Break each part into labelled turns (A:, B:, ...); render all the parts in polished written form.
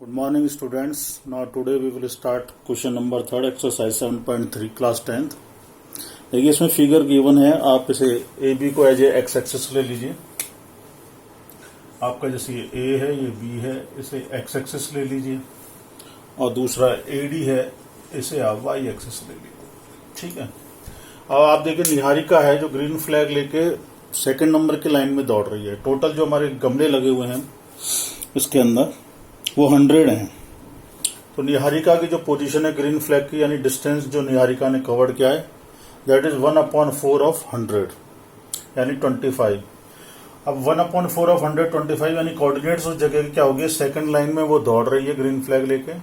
A: Good morning students. Now today we will start question number 3 exercise 7.3 class 10th. देखिए इसमें figure given है, आप इसे ए बी को एज ए एक्स एक्सिस ले लीजिए। आपका जैसे ये ए है, ये बी है, इसे एक्स एक्सिस ले लीजिए और दूसरा ए डी है, इसे आप वाई एक्सिस ले लीजिए। ठीक है। अब आप देखिए निहारिका है जो ग्रीन फ्लैग लेके सेकंड नंबर की लाइन में दौड़ रही है। टोटल जो हमारे गमले लगे हुए हैं इसके अंदर वो 100 हैं। तो निहारिका की जो पोजीशन है ग्रीन फ्लैग की, यानी डिस्टेंस जो निहारिका ने कवर्ड किया है दैट इज 1/4 ऑफ 100 यानी 25। अब 1/4 ऑफ 100 25 यानी कोऑर्डिनेट्स उस जगह की क्या होगी, सेकंड लाइन में वो दौड़ रही है ग्रीन फ्लैग लेके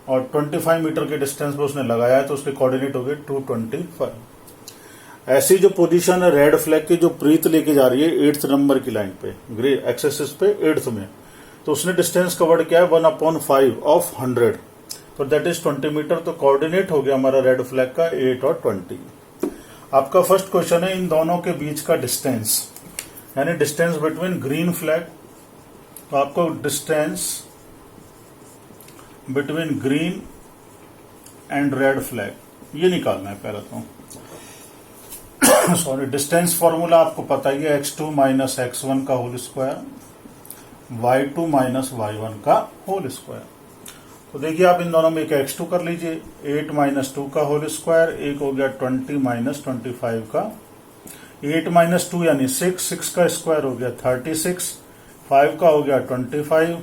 A: और 25 मीटर के डिस्टेंस पे उसने लगाया है, तो उसके कोऑर्डिनेट हो गए 225। ऐसी जो पोजीशन है रेड फ्लैग की जो प्रीत लेके जा रही है 8th नंबर की लाइन पे, ग्रे एक्सेस पे 8th में, तो उसने डिस्टेंस कवर्ड किया है 1/5 ऑफ 100, तो दैट इज 20 मीटर। तो कोऑर्डिनेट हो गया हमारा रेड फ्लैग का 8 और 20। आपका फर्स्ट क्वेश्चन है इन दोनों के बीच का डिस्टेंस, यानी डिस्टेंस बिटवीन ग्रीन फ्लैग। तो आपको distance between green and red flag ये निकालना है पहले तो। सॉरी, डिस्टेंस फॉर्मूला आपको पता ही है, x2 माइनस x1 का whole square, y2 minus y1 का होल स्क्वायर। तो देखिए आप इन दोनों में एक x2 कर लीजिए, 8 माइनस 2 का होल स्क्वायर, एक हो गया 20 माइनस 25 का, 8 माइनस 2 यानी 6 का स्क्वायर हो गया 36, 5 का हो गया 25,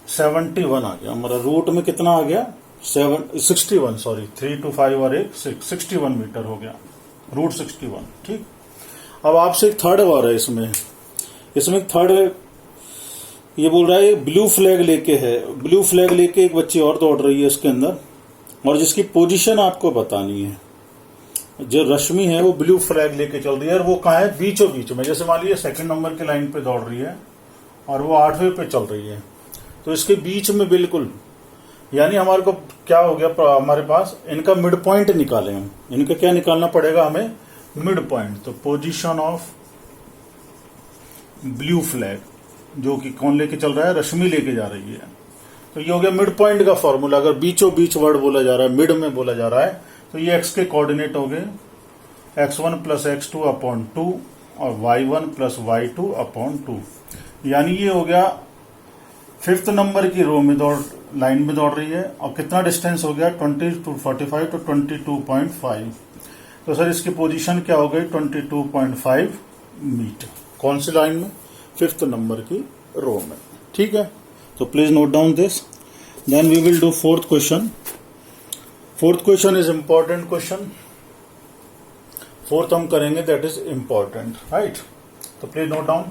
A: 71 आ गया हमारा। रूट में कितना आ गया 61, सॉरी 3 to 5 और एक 6, 61 मीटर हो गया, रूट 61। ठीक। अब आपसे एक थर्ड और है इसमें एक थर्ड ये बोल रहा है ब्लू फ्लैग लेके है, ब्लू फ्लैग लेके एक बच्ची और दौड़ रही है इसके अंदर और जिसकी पोजीशन आपको बतानी है। जो रश्मि है वो ब्लू फ्लैग लेके चल रही है और वो कहाँ है, बीचों बीच में। जैसे मान लीजिए सेकंड नंबर की लाइन पे दौड़ रही है और वो 8वें पे चल रही है, तो इसके बीच में बिल्कुल, यानी हमारे को क्या हो गया, हमारे पास इनका मिड पॉइंट निकाले हम। इनका क्या निकालना पड़ेगा हमें, मिड पॉइंट। तो पोजीशन ऑफ ब्लू फ्लैग जो कि कौन लेके चल रहा है, रश्मि लेके जा रही है, तो ये हो गया मिड पॉइंट का फॉर्मूला। अगर बीचों बीच वर्ड बोला जा रहा है, मिड में बोला जा रहा है, तो ये x के कोऑर्डिनेट हो गए x1 प्लस x2 अपॉन 2 और y1 प्लस y2 अपॉन 2, यानी ये हो गया 5th नंबर की रो में लाइन में दौड़ रही है और कितना डिस्टेंस हो गया 20 to 45 तो 22.5। तो सर इसकी पोजीशन क्या हो गई 22.5 मीटर। कौन सी लाइन में, 5th नंबर की रो में। ठीक है, तो please note down this. Then we will do 4th question. 4th question is important question, 4th हम करेंगे, दैट इज इंपॉर्टेंट, राइट। तो please note down.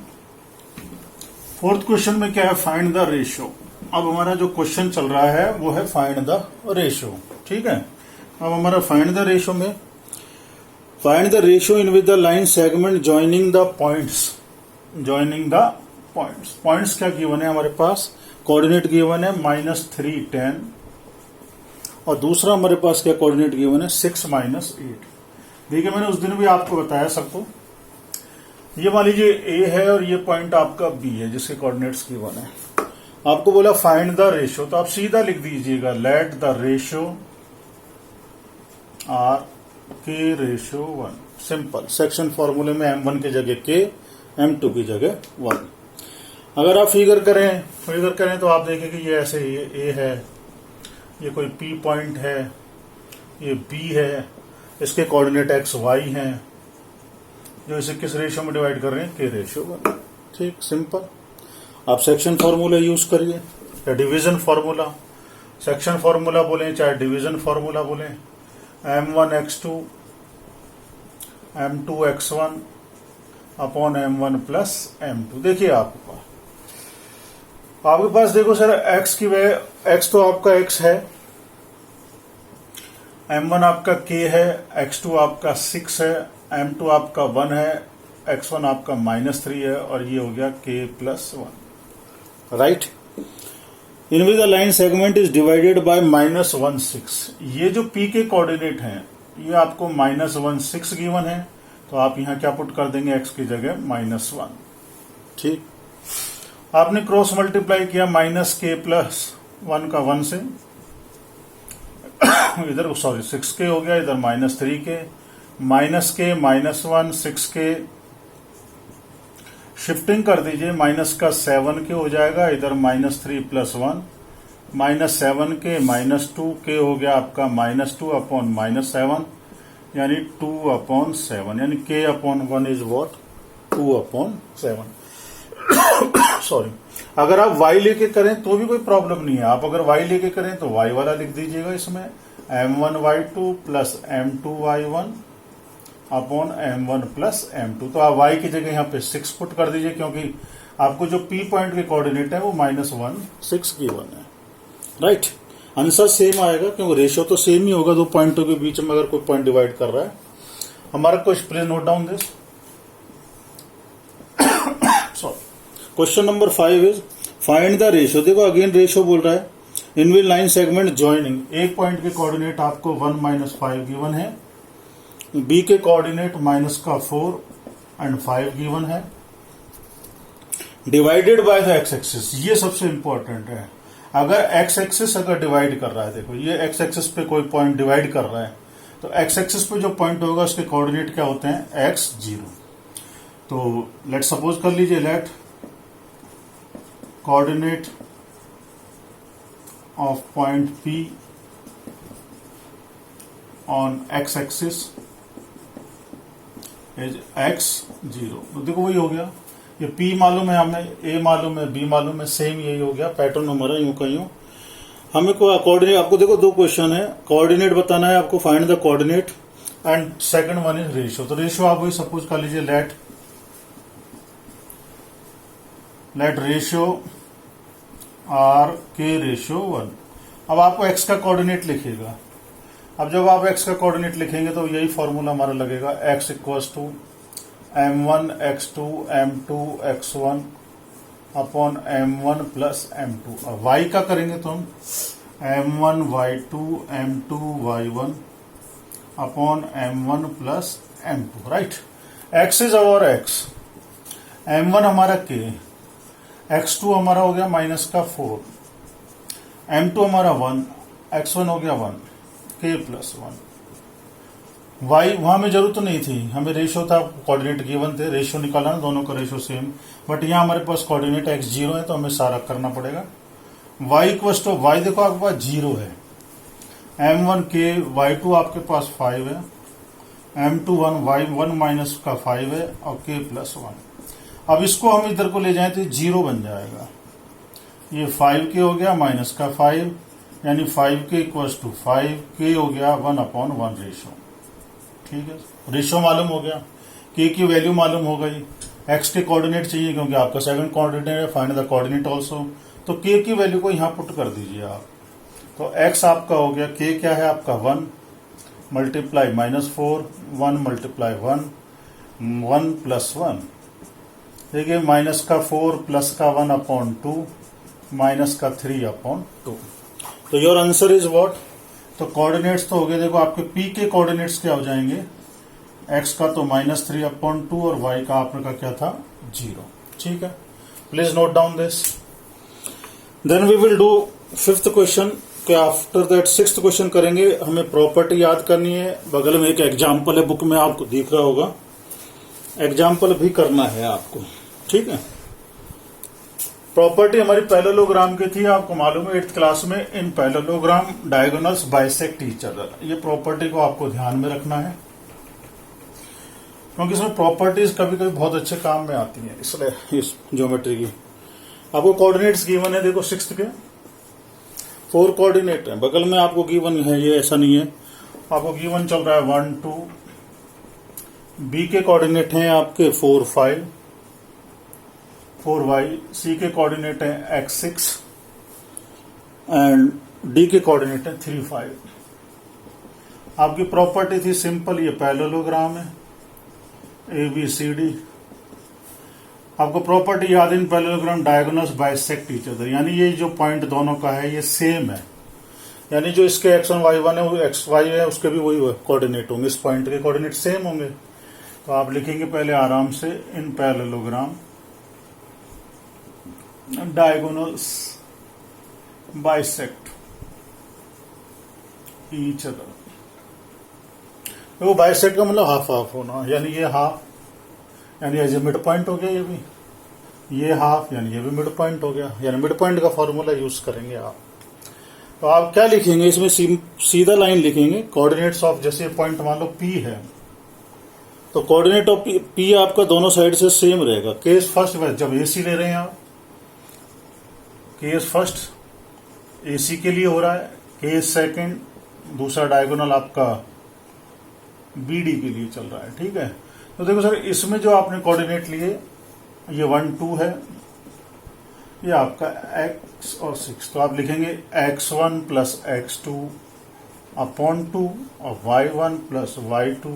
A: 4th question में क्या है, फाइंड द रेशियो। अब हमारा जो क्वेश्चन चल रहा है वो है फाइंड द रेशियो। ठीक है। अब हमारा फाइंड द रेशियो में, find the ratio in with the line segment joining the points. Joining the points, points क्या गिवन है हमारे पास, कोऑर्डिनेट गिवन है -3 10 और दूसरा हमारे पास क्या कोऑर्डिनेट गिवन है 6 -8। देखिए मैंने उस दिन भी आपको बताया सबको, ये मान लीजिए ए है और ये पॉइंट आपका बी है जिसके कोऑर्डिनेट्स गिवन है। आपको बोला फाइंड द रेशियो, तो आप सीधा लिख दीजिएगा लेट द रेशियो आर के रेशियो 1। सिंपल, सेक्शन फॉर्मूले में m1 की जगह k, m2 की जगह 1। अगर आप फिगर करें तो आप देखें कि ये ऐसे ही, ये A है, ये कोई P पॉइंट है, ये B है, इसके कोऑर्डिनेट x y हैं, जो इसे किस रेशियो में डिवाइड कर रहे हैं, k रेशियो 1। ठीक, सिंपल। आप सेक्शन फॉर्मूला यूज करिए या डिवीजन फॉर्मूला, सेक्शन फॉर्मूला बोले चाहे डिवीजन फॉर्मूला बोले, m1 x2 m2 x1 upon m1 plus m2। देखिए आपके पास देखो सर x की वजह, x तो आपका x है, m1 आपका k है, x2 आपका 6 है, m2 आपका 1 है, x1 आपका -3 है और ये हो गया k plus 1, right. In with the line segment is divided by -1 6। ये जो p के कोऑर्डिनेट हैं ये आपको -1 6 गिवन है, तो आप यहां क्या पुट कर देंगे, x की जगह -1। ठीक। आपने क्रॉस मल्टीप्लाई किया -k+1 का 1 से, इधर सॉरी 6k हो गया, इधर -3k, -k -1 6k, शिफ्टिंग कर दीजिए, माइनस का 7k हो जाएगा, इधर -3 + 1, -7k -2k हो गया आपका -2 अपॉन -7, यानी 2/7, यानी k/1 इज वॉट 2/7। सॉरी, अगर आप y लेके करें तो भी कोई प्रॉब्लम नहीं है, आप अगर y लेके करें तो y वाला लिख दीजिएगा इसमें, m1y2 + m2y1 upon m1 + m2। तो आप y की जगह यहाँ पे 6 पुट कर दीजिए, क्योंकि आपको जो p पॉइंट के कोऑर्डिनेट है वो -1 6 गिवन है, राइट। आंसर सेम आएगा क्योंकि रेशियो तो सेम ही होगा दो पॉइंटों के बीच में, अगर कोई पॉइंट डिवाइड कर रहा है। हमारा question, please note down this. Question number 5 is find the ratio. देखो अगेन रेशियो बोल रहा है, in will line segment joining, एक पॉइंट के कोऑर्डिनेट आपको 1 - 5 गिवन है, बी के कोऑर्डिनेट -4 एंड 5 गिवन है, divided by the x axis. ये सबसे इंपॉर्टेंट है, अगर एक्स एक्सिस अगर डिवाइड कर रहा है, देखो ये एक्स एक्सिस पे कोई पॉइंट डिवाइड कर रहा है, तो एक्स एक्सिस पे जो पॉइंट होगा उसके कोऑर्डिनेट क्या होते हैं, x0। तो लेट सपोज कर लीजिए, let coordinate of point P on x axis is x0। तो देखो वही हो गया, ये P मालूम है हमें, A मालूम है, B मालूम है, सेम यही हो गया, पैटर्न हमारा यूं का यूं। हमें को कोऑर्डिनेट, आपको देखो दो क्वेश्चन है, कोऑर्डिनेट बताना है आपको, find the coordinate, and second one is ratio. तो रेशियो आप वही सपोज कर लीजिए, लेट रेशियो आर के रेशियो 1। अब आपको x का कोऑर्डिनेट लिखिएगा, अब जब आप x का कोऑर्डिनेट लिखेंगे तो यही फॉर्मूला हमारा लगेगा, x = m1 x2 m2 x1 upon m1 + m2। अब y का करेंगे तो हम m1 y2 m2 y1 upon m1 + m2, right. x is our x, m1 हमारा k, x2 हमारा हो गया -4, m2 हमारा 1, x1 हो गया 1, k + 1। y वहां में जरूरत नहीं थी, हमें रेशियो था, कोऑर्डिनेट गिवन थे, रेशियो निकाला ना, दोनों का रेशियो सेम, बट यहाँ हमारे पास कोऑर्डिनेट x0 है तो हमें सारा करना पड़ेगा। y = y देखो आपके पास 0 है, m1 k, y2 आपके पास 5 है, m2 1, y1 - 5 है और k + 1। अब इसको हम इधर को ले जाएं तो 0 बन जाएगा, ये 5k हो गया -5, यानी 5k = 5k हो गया 1/1 रेशियो, ठीक है। रेशियो मालूम हो गया, k की वैल्यू मालूम हो गई, x के कोऑर्डिनेट चाहिए क्योंकि आपका सेकंड कोऑर्डिनेट है, फाइंड द कोऑर्डिनेट आल्सो, तो k की वैल्यू को यहां पुट कर दीजिए आप। तो x आपका हो गया, k क्या है आपका 1 मल्टीप्लाई -4, 1 मल्टीप्लाई 1, 1 + 1, देखिए -4 + 1/2 -3/2। तो योर आंसर इज व्हाट, तो कोऑर्डिनेट्स तो हो गए, देखो आपके p के कोऑर्डिनेट्स क्या हो जाएंगे, x का तो -3/2 और y का आपका क्या था 0, ठीक है। Please note down this. Then we will do 5th question के आफ्टर दैट 6th क्वेश्चन करेंगे। हमें प्रॉपर्टी याद करनी है, बगल में एक एग्जाम्पल है, बुक में आपको दिख रहा होगा, एग्जाम्पल भी करना है आपको, ठीक है। प्रॉपर्टी हमारी पैरेललोग्राम की थी, आपको मालूम है 8th क्लास में, इन parallelogram diagonals bisect each other. ये प्रॉपर्टी को आपको ध्यान में रखना है, क्योंकि इसमें प्रॉपर्टीज कभी कभी बहुत अच्छे काम में आती हैं, इसलिए इस ज्योमेट्री की। आपको कोऑर्डिनेट्स गिवन है, देखो 6th के 4 कोऑर्डिनेट है, बगल में आपको गिवन है, ये ऐसा नहीं है, आपको गिवन चल रहा है 1 2, बी के कोऑर्डिनेट हैं आपके 4 5, 4y, सी के कोऑर्डिनेट है x6 एंड डी के कोऑर्डिनेट है 3 5। आपकी प्रॉपर्टी थी सिंपल, ये पैरेललोग्राम है ABCD। आपको प्रॉपर्टी याद, इन parallelogram diagonals bisect each other, यानी ये जो पॉइंट दोनों का है ये सेम है, यानी जो इसके x1 y1 है वो xy है, उसके भी वही कोऑर्डिनेट होंगे, इस पॉइंट के कोऑर्डिनेट सेम होंगे। तो आप लिखेंगे पहले आराम से, इन parallelogram diagonals bisect each other। तो बाइसेक्ट का मतलब हाफ हाफ होना, यानी ये हाफ, यानी एज ए मिड पॉइंट हो गया, ये भी ये हाफ, यानी ये भी मिड पॉइंट हो गया, यानी मिड पॉइंट का फॉर्मूला यूज करेंगे आप। तो आप क्या लिखेंगे इसमें, सीधा लाइन लिखेंगे, कोऑर्डिनेट्स ऑफ, जैसे पॉइंट मान लो P है, तो कोऑर्डिनेट ऑफ P आपका दोनों साइड से सेम रहेगा। केस फर्स्ट जब AC ले रहे हैं आप, केस फर्स्ट AC के लिए हो रहा है, केस सेकंड दूसरा डायगोनल आपका BD के लिए चल रहा है, ठीक है। तो देखो सर, इसमें जो आपने कोऑर्डिनेट लिए, ये 1 2 है, ये आपका x और 6, तो आप लिखेंगे x1 प्लस x2 अपॉन 2 और y1 प्लस y2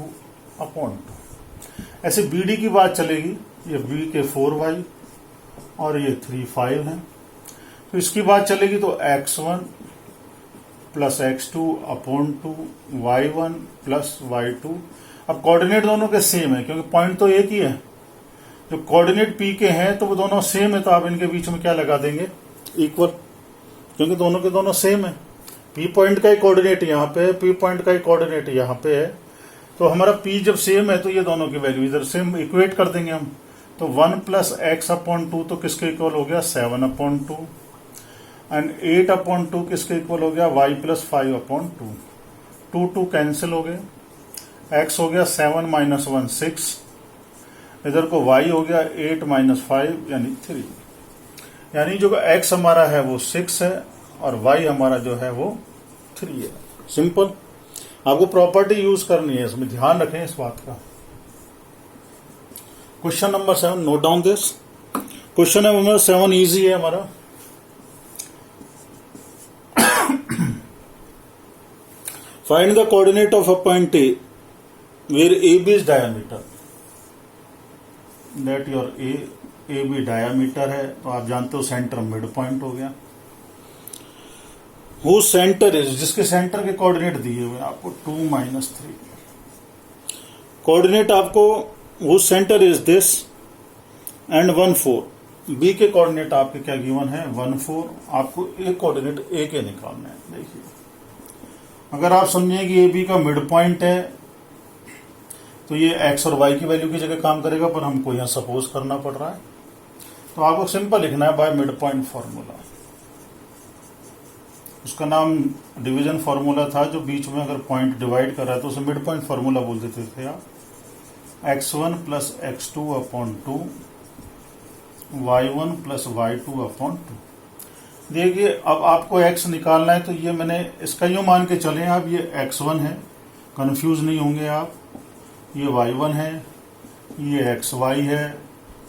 A: अपॉन 2। ऐसे BD की बात चलेगी, ये B के 4y और ये 3 5 है, तो इसकी बात चलेगी तो x1 plus x2 upon 2 y1 plus y2। अब कोऑर्डिनेट दोनों के सेम है, क्योंकि पॉइंट तो एक ही है, जो कोऑर्डिनेट P के हैं तो वो दोनों सेम है, तो आप इनके बीच में क्या लगा देंगे, इक्वल, क्योंकि दोनों के दोनों सेम है। P पॉइंट का ही कोऑर्डिनेट यहाँ पे है, P पॉइंट का ही कोऑर्डिनेट यहाँ पे है, तो हमारा P जब सेम है तो ये दोनों की वैल्यू इधर सेम इक्वेट कर देंगे हम। तो 1 प्लस एक्स अपॉन 2 तो किसके इक्वल हो गया, 7 अपॉन 2, एंड 8 अपॉन 2 किसके इक्वल हो गया, y प्लस 5 अपॉन 2। 2 कैंसिल हो गए, x हो गया 7 माइनस 1 6, इधर को y हो गया 8 माइनस 5 यानी 3, यानी जो x हमारा है वो 6 है और y हमारा जो है वो 3 है। सिंपल। आपको प्रॉपर्टी यूज करनी है, इसमें ध्यान रखें इस बात का। Question number 7, note down this. Question number 7 easy है हमारा। Find the coordinate of a point A where AB is diameter. That your AB diameter है, तो आप जानते हो सेंटर मिड पॉइंट हो गया। Whose center is, जिसके सेंटर के कोऑर्डिनेट दिए हुए आपको 2 माइनस 3। कोऑर्डिनेट आपको whose center is this and 1 4। B के कोऑर्डिनेट आपके क्या गिवन है, 1 4। आपको एक कोऑर्डिनेट A के निकालना है। देखिए, अगर आप समझें कि AB का मिड पॉइंट है तो ये x और y की वैल्यू की जगह काम करेगा, पर हमको यहां सपोज करना पड़ रहा है, तो आपको सिंपल लिखना है बाय मिड पॉइंट फॉर्मूला। उसका नाम डिवीजन फॉर्मूला था, जो बीच में अगर पॉइंट डिवाइड कर रहा है तो उसे मिड पॉइंट फॉर्मूला बोल देते थे आप। x1 plus x2 upon 2, y1 plus y2 upon 2। देखिए, अब आपको x निकालना है, तो ये मैंने इसका यूं मान के चले आप, ये x1 है, कंफ्यूज नहीं होंगे आप, ये y1 है, ये xy है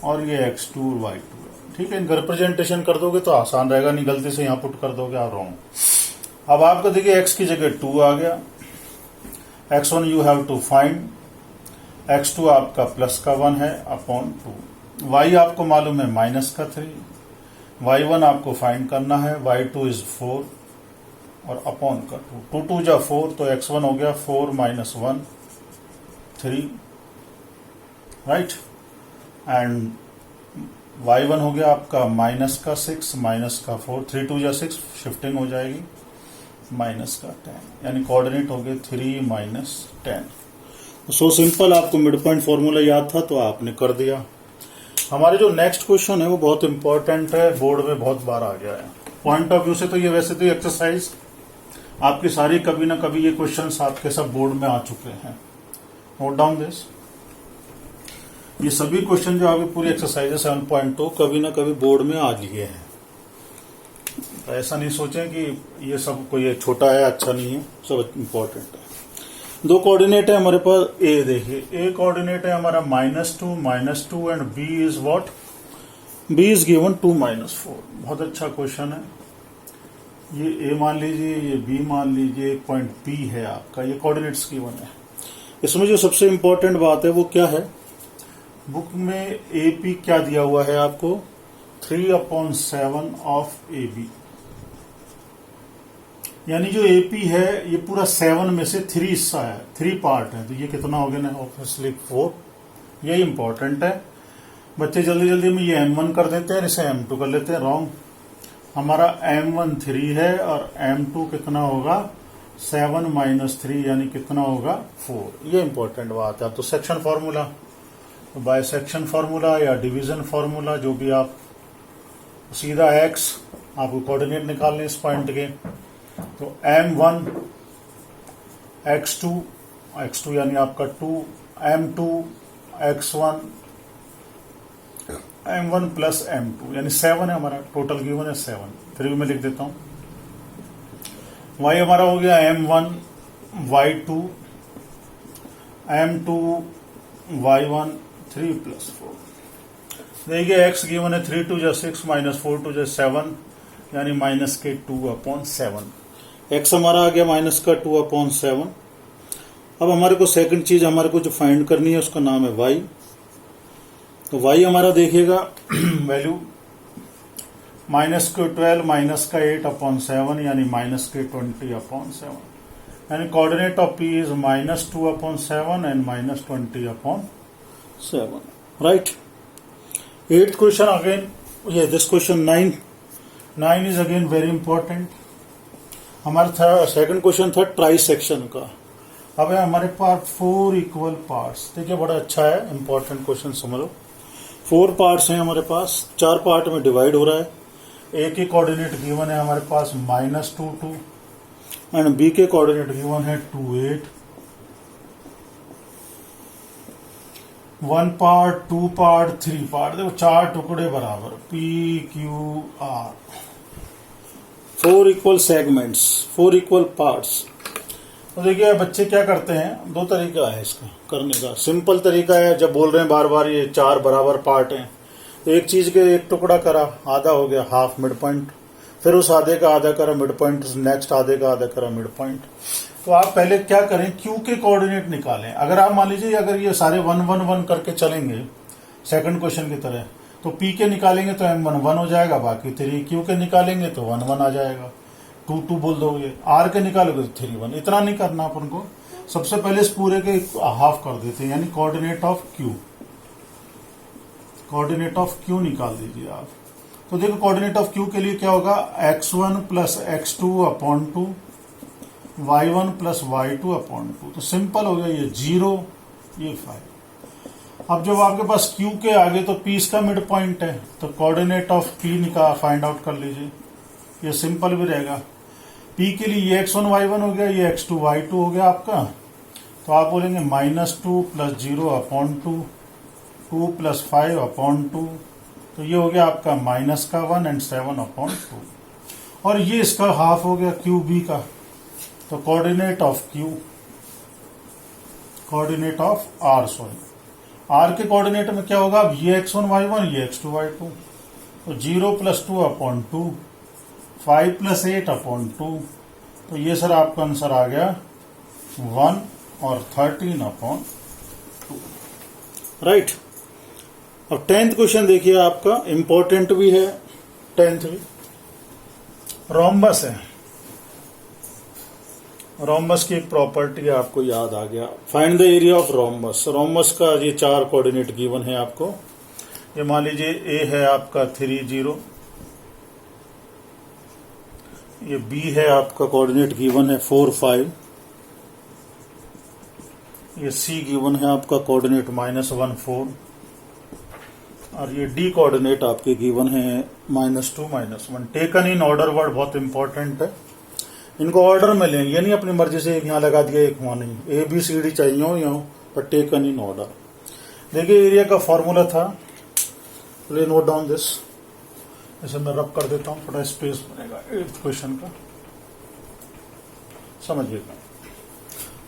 A: और ये x2 और y2 है। ठीक है, इनका रिप्रेजेंटेशन कर दोगे तो आसान रहेगा, नहीं गलती से यहां पुट कर दोगे आप रॉन्ग। अब आपको देखिए x की जगह 2 आ गया, x1 you have to find, x2 आपका प्लस का 1 है अपॉन 2, y आपको मालूम है माइनस का 3, y1 आपको फाइंड करना है, y2 इज 4 और अपॉन का 2, 2 2 जा 4, तो x1 हो गया 4 माइनस 1 3, राइट, एंड y1 हो गया आपका माइनस का 6 माइनस का 4, 3 2 जा 6, शिफ्टिंग हो जाएगी माइनस का 10, यानी कोऑर्डिनेट हो गए 3 माइनस 10। सो सिंपल, आपको मिड पॉइंट फॉर्मूला याद था तो आपने कर दिया। हमारे जो नेक्स्ट क्वेश्चन है वो बहुत इंपॉर्टेंट है, बोर्ड में बहुत बार आ गया है। पॉइंट ऑफ व्यू से तो ये वैसे तो एक्सरसाइज आपकी सारी कभी ना कभी ये क्वेश्चंस आपके सब बोर्ड में आ चुके हैं। नोट डाउन दिस, ये सभी क्वेश्चन जो आपकी पूरी एक्सरसाइज है 7.2 कभी ना कभी बोर्ड में आ लिए हैं। तो ऐसा नहीं सोचें कि ये सब कोई छोटा है अच्छा नहीं है, सब इंपॉर्टेंट है। दो कोऑर्डिनेट है हमारे पास, ए देखिए, ए कोऑर्डिनेट है हमारा -2 and B is what, B is given 2 - 4। बहुत अच्छा क्वेश्चन है। ये ए मान लीजिए, ये बी मान लीजिए, एक पॉइंट पी है आपका, ये कोऑर्डिनेट्स गिवन है। इसमें जो सबसे इंपॉर्टेंट बात है वो क्या है, बुक में ए पी क्या दिया हुआ है आपको, 3/7 ऑफ ए बी, यानी जो एपी है ये पूरा 7 में से 3 हिस्सा है, 3 पार्ट है, तो ये कितना हो गया ना, ऑब्वियसली 4। यही इंपॉर्टेंट है। बच्चे जल्दी जल्दी में ये M1 कर देते हैं, इसे M2 कर लेते हैं। रॉन्ग। हमारा M1 3 है और M2 कितना होगा 7 माइनस 3 यानी कितना होगा 4। ये इंपॉर्टेंट बात है। तो सेक्शन फॉर्मूला, तो बाय सेक्शन फॉर्मूला या डिवीजन फॉर्मूला जो भी आप, सीधा x आपको कोऑर्डिनेट निकालने इस पॉइंट के, तो M1 x2 यानी आपका 2, M2 x1 M1 plus M2 यानी 7 है हमारा, टोटल गिवन है 7। फिर भी मैं लिख देता हूं, y हमारा हो गया M1 y2 M2 y1 3 plus 4। देखिए x गिवन है 3 2 6 माइनस 4 2 7 यानी माइनस के 2/7। x हमारा आ गया माइनस का 2/7। अब हमारे को सेकंड चीज हमारे को जो फाइंड करनी है उसका नाम है y। तो y हमारा देखिएगा वैल्यू माइनस के 12 माइनस का 8/7 यानी माइनस के 20/7 यानी coordinate of p is minus 2/7 and minus 20/7। Right. 8th question again, ये this question 9 is again very important. हमारा सेकंड क्वेश्चन था ट्राई सेक्शन का। अब है हमारे पास 4 इक्वल पार्ट्स। देखिए बड़ा अच्छा है, इंपॉर्टेंट क्वेश्चन समझ लो। 4 पार्ट्स हैं हमारे पास, 4 पार्ट में डिवाइड हो रहा है। ए के कोऑर्डिनेट गिवन है हमारे पास -2 2 एंड बी के कोऑर्डिनेट गिवन है 2 8। 1 पार्ट 2 पार्ट 3 पार्ट, देखो 4 टुकड़े बराबर P Q R, 4 equal segments, 4 equal parts. तो देखिए बच्चे क्या करते हैं, 2 तरीका है इसका करने का। सिंपल तरीका है, जब बोल रहे हैं बार बार ये 4 बराबर पार्ट हैं, तो एक चीज के एक टुकड़ा करा, आधा हो गया हाफ मिड पॉइंट, फिर उस आधे का आधा करा मिड पॉइंट, नेक्स्ट आधे का आधा करा मिड पॉइंट। तो आप पहले क्या करें, क्यू के कोऑर्डिनेट निकालें। अगर आप मान लीजिए अगर ये सारे 1 1 1 करके चलेंगे सेकंड क्वेश्चन की तरह, तो पी के निकालेंगे तो M1 1 हो जाएगा, बाकी 3 क्यू के निकालेंगे तो 1 1 आ जाएगा, 2 2 बोल दोगे। आर के निकालोगे तो 3 1। इतना नहीं करना अपन को, सबसे पहले इस पूरे के हाफ कर देते हैं, यानी coordinate of Q, coordinate of Q निकाल दीजिए आप। तो देखो कोऑर्डिनेट ऑफ क्यू के लिए क्या होगा, x1 plus x2/2 y1 plus y2/2। तो सिंपल हो गया, ये 0 ये 5। अब जब आपके पास क्यू के आगे तो पी इसका मिड पॉइंट है, तो कोऑर्डिनेट ऑफ पी निकाल फाइंड आउट कर लीजिए, ये सिंपल भी रहेगा। पी के लिए ये x1 y1 हो गया, ये x2 y2 हो गया आपका। तो आप बोलेंगे -2 प्लस 0/2 2 प्लस 5/2, तो ये हो गया आपका माइनस का 1 एंड 7/2। और ये इसका हाफ हो गया क्यू बी का। तो coordinate of Q, coordinate of R, sorry R के कोऑर्डिनेट में क्या होगा, अब ये x1 y1 ये x2 y2, तो 0 प्लस 2/2 5 प्लस 8/2। तो ये सर आपका आंसर आ गया 1 और 13/2। राइट। अब 10th क्वेश्चन देखिए, आपका इंपॉर्टेंट भी है, 10th भी। रोम्बस है, रोम्बस की एक प्रॉपर्टी आपको याद आ गया। Find the area of rhombus. Rhombus का ये 4 कोऑर्डिनेट गिवन है आपको। ये मान लीजिए ए है आपका 3 0, ये बी है आपका कोऑर्डिनेट गिवन है 4 5, ये सी गिवन है आपका कोऑर्डिनेट -1 4, और ये डी कोऑर्डिनेट आपके गिवन है -2 -1। टेकन इन ऑर्डर वर्ड बहुत इंपॉर्टेंट है, इनको ऑर्डर में लें, ये नहीं अपनी मर्जी से एक यहाँ लगा दिया एक वहां नहीं, ए बी सी डी चाहिए हो यहाँ, पर टेकन इन ऑर्डर। देखिए एरिया का फॉर्मूला था, प्लीज नोट डाउन दिस। इसे मैं रब कर देता हूँ, थोड़ा स्पेस बनेगा 8th क्वेश्चन का, समझिएगा।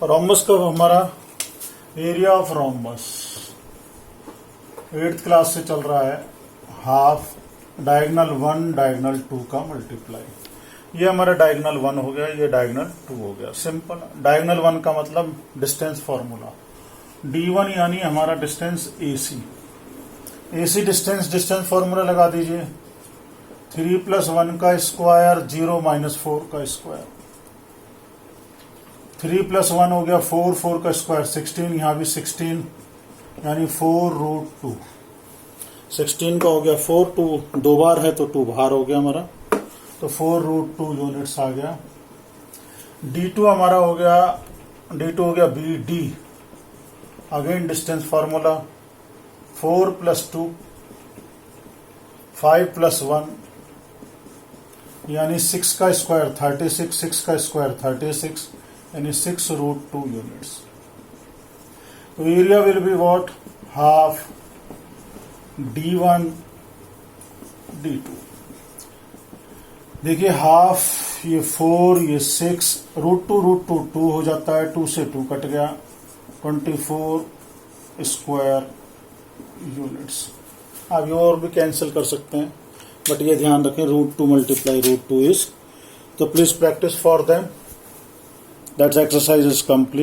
A: रोम्बस का हमारा area of rhombus 8th class से चल रहा है, हाफ डायगोनल 1 डायगोनल 2 का मल्टीप्लाई। ये हमारा डायगोनल 1 हो गया, ये डायगोनल 2 हो गया। सिंपल, डायगोनल 1 का मतलब डिस्टेंस फॉर्मूला, D1 यानी हमारा distance AC। AC distance formula लगा दीजिए, 3 + 1 का स्क्वायर 0 - 4 का स्क्वायर, 3 + 1 हो गया 4, 4 का स्क्वायर 16, यहाँ भी 16 यानी 4√2। 16 का हो गया 4, 2 दो बार है तो 2 बाहर हो गया हमारा, तो 4√2 यूनिट्स आ गया। D2 हमारा हो गया, D2 हो गया BD, अगेन डिस्टेंस फार्मूला 4 + 2 5 + 1 यानी 6 का स्क्वायर 36, 6 का स्क्वायर 36 यानी 6√2 यूनिट्स। तो area will be what, half D1 D2। देखिए हाफ, ये 4, ये 6, √2 2 हो जाता है, 2 से 2 कट गया, 24 स्क्वायर यूनिट्स। आप ये और भी कैंसिल कर सकते हैं, बट ये ध्यान रखें √2 × √2 इज। तो please practice for them. That's exercise is complete.